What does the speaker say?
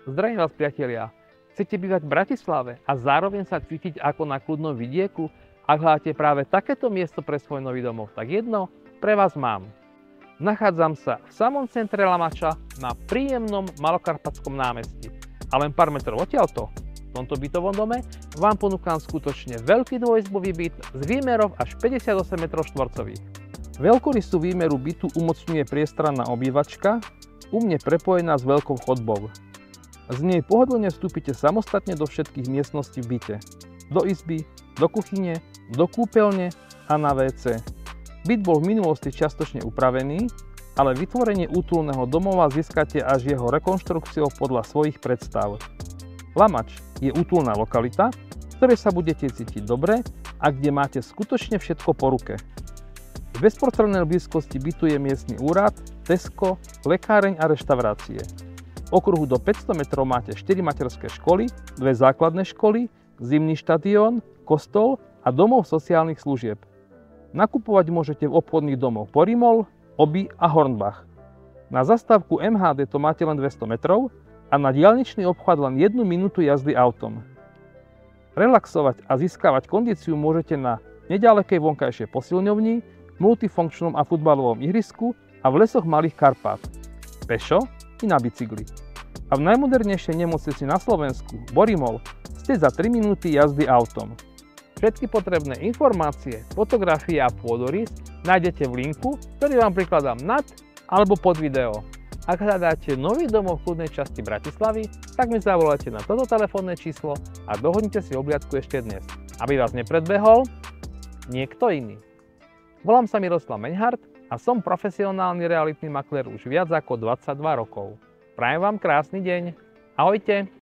Zdravím vás, priatelia. Chcete bývať v Bratislave a zároveň sa cítiť ako na kľudnom vidieku? Ak hľadáte práve takéto miesto pre svoj nový domov, tak jedno pre vás mám. Nachádzam sa v samom centre Lamača na príjemnom Malokarpatskom námestí. A len pár metrov odtiaľto, v tomto bytovom dome, vám ponúkam skutočne veľký dvojizbový byt s výmerov až 58 m². Veľkorysú výmeru bytu umocňuje priestranná obývačka, u mne prepojená s veľkou chodbou. Z nej pohodlne vstúpite samostatne do všetkých miestností v byte. Do izby, do kuchyne, do kúpeľne a na WC. Byt bol v minulosti čiastočne upravený, ale vytvorenie útulného domova získate až jeho rekonštrukciou podľa svojich predstav. Lamač je útulná lokalita, v ktorej sa budete cítiť dobre a kde máte skutočne všetko po ruke. V bezprostrednej blízkosti bytu je miestny úrad, Tesco, lekáreň a reštaurácie. V okruhu do 500 metrov máte 4 materské školy, 2 základné školy, zimný štadión, kostol a domov sociálnych služieb. Nakupovať môžete v obchodných domoch Borimol, Obi a Hornbach. Na zastávku MHD to máte len 200 metrov a na diaľničný obchod len 1 minútu jazdy autom. Relaxovať a získavať kondíciu môžete na nedalekej vonkajšej posilňovni, multifunkčnom a futbalovom ihrisku a v lesoch Malých Karpát. Pešo i na bicykli. A v najmodernejšej nemocnici na Slovensku, Borimol, ste za 3 minúty jazdy autom. Všetky potrebné informácie, fotografie a pôdorys nájdete v linku, ktorý vám prikladám nad alebo pod video. Ak hľadáte nový domov v kľudnej časti Bratislavy, tak mi zavolajte na toto telefónne číslo a dohodnite si obliadku ešte dnes, aby vás nepredbehol niekto iný. Volám sa Miroslav Meňhart a som profesionálny realitný maklér už viac ako 22 rokov. Prajem vám krásny deň. Ahojte!